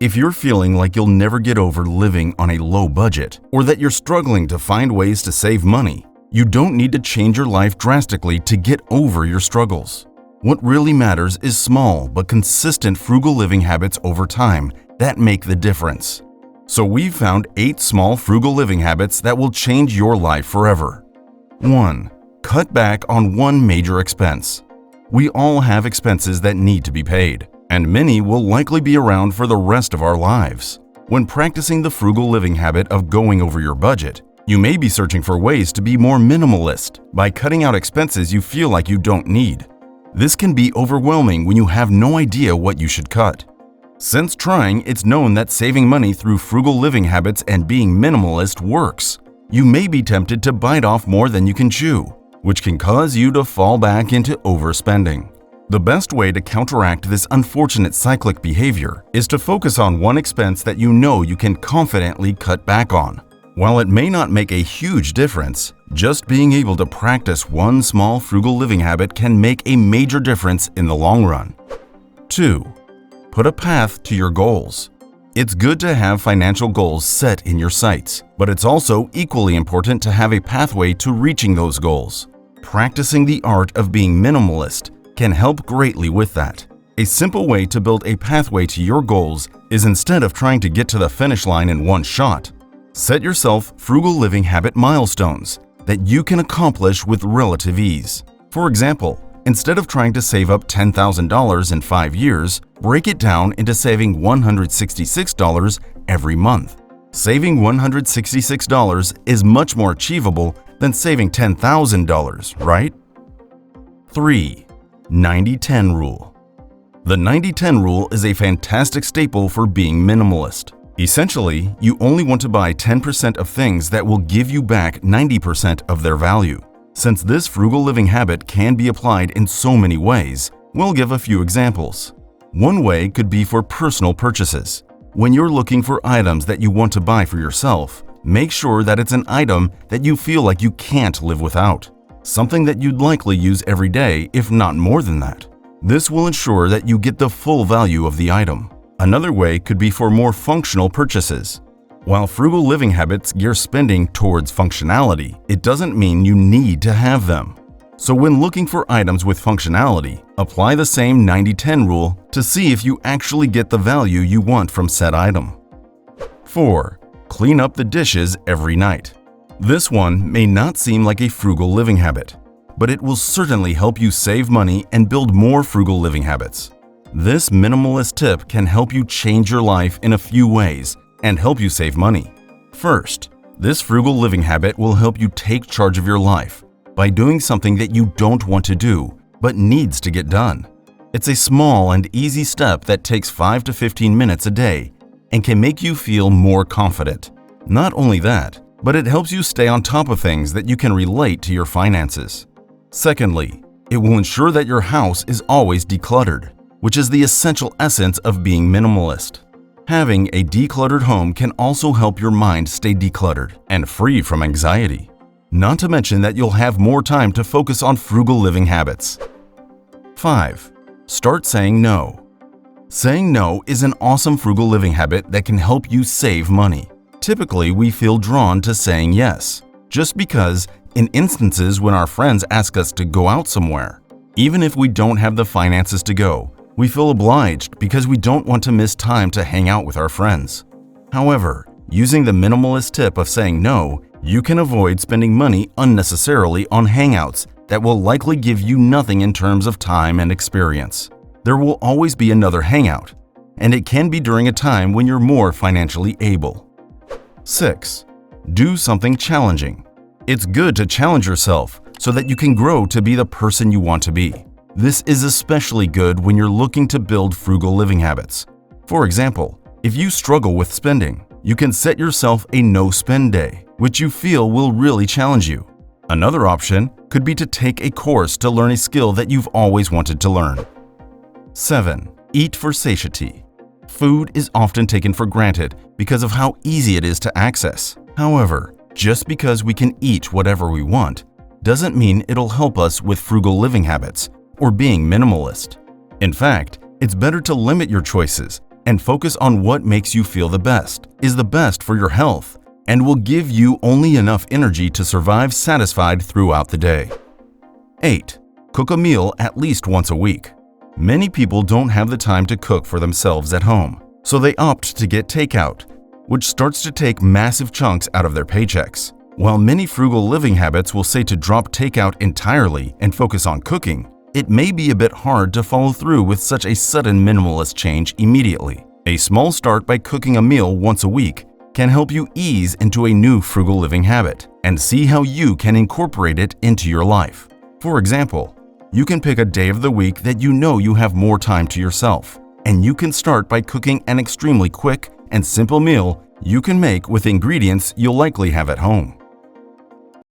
If you're feeling like you'll never get over living on a low budget, or that you're struggling to find ways to save money, you don't need to change your life drastically to get over your struggles. What really matters is small but consistent frugal living habits over time that make the difference. So we've found 8 small frugal living habits that will change your life forever. 1. Cut back on one major expense. We all have expenses that need to be paid, and many will likely be around for the rest of our lives. When practicing the frugal living habit of going over your budget, you may be searching for ways to be more minimalist by cutting out expenses you feel like you don't need. This can be overwhelming when you have no idea what you should cut. Since trying, it's known that saving money through frugal living habits and being minimalist works. You may be tempted to bite off more than you can chew, which can cause you to fall back into overspending. The best way to counteract this unfortunate cyclic behavior is to focus on one expense that you know you can confidently cut back on. While it may not make a huge difference, just being able to practice one small frugal living habit can make a major difference in the long run. 2. Put a path to your goals. It's good to have financial goals set in your sights, but it's also equally important to have a pathway to reaching those goals. Practicing the art of being minimalist can help greatly with that. A simple way to build a pathway to your goals is, instead of trying to get to the finish line in one shot, set yourself frugal living habit milestones that you can accomplish with relative ease. For example, instead of trying to save up $10,000 in 5 years, break it down into saving $166 every month. Saving $166 is much more achievable than saving $10,000, right? 3. 90-10 rule. The 90-10 rule is a fantastic staple for being minimalist. Essentially, you only want to buy 10% of things that will give you back 90% of their value. Since this frugal living habit can be applied in so many ways, we'll give a few examples. One way could be for personal purchases. When you're looking for items that you want to buy for yourself, make sure that it's an item that you feel like you can't live without. Something that you'd likely use every day, if not more than that. This will ensure that you get the full value of the item. Another way could be for more functional purchases. While frugal living habits gear spending towards functionality, it doesn't mean you need to have them. So when looking for items with functionality, apply the same 90-10 rule to see if you actually get the value you want from said item. 4. Clean up the dishes every night. This one may not seem like a frugal living habit, but it will certainly help you save money and build more frugal living habits. This minimalist tip can help you change your life in a few ways and help you save money. First, this frugal living habit will help you take charge of your life by doing something that you don't want to do but needs to get done. It's a small and easy step that takes 5 to 15 minutes a day and can make you feel more confident. Not only that, but it helps you stay on top of things that you can relate to your finances. Secondly, it will ensure that your house is always decluttered, which is the essential essence of being minimalist. Having a decluttered home can also help your mind stay decluttered and free from anxiety. Not to mention that you'll have more time to focus on frugal living habits. 5. Start saying no. Saying no is an awesome frugal living habit that can help you save money. Typically, we feel drawn to saying yes, just because in instances when our friends ask us to go out somewhere, even if we don't have the finances to go, we feel obliged because we don't want to miss time to hang out with our friends. However, using the minimalist tip of saying no, you can avoid spending money unnecessarily on hangouts that will likely give you nothing in terms of time and experience. There will always be another hangout, and it can be during a time when you're more financially able. 6. Do something challenging. It's good to challenge yourself so that you can grow to be the person you want to be. This is especially good when you're looking to build frugal living habits. For example, if you struggle with spending, you can set yourself a no-spend day, which you feel will really challenge you. Another option could be to take a course to learn a skill that you've always wanted to learn. 7. Eat for satiety. Food is often taken for granted because of how easy it is to access. However, just because we can eat whatever we want doesn't mean it'll help us with frugal living habits or being minimalist. In fact, it's better to limit your choices and focus on what makes you feel the best, is the best for your health, and will give you only enough energy to survive satisfied throughout the day. 8. Cook a meal at least once a week. Many people don't have the time to cook for themselves at home, so they opt to get takeout, which starts to take massive chunks out of their paychecks. While many frugal living habits will say to drop takeout entirely and focus on cooking, it may be a bit hard to follow through with such a sudden minimalist change immediately. A small start by cooking a meal once a week can help you ease into a new frugal living habit and see how you can incorporate it into your life. For example, you can pick a day of the week that you know you have more time to yourself, and you can start by cooking an extremely quick and simple meal you can make with ingredients you'll likely have at home.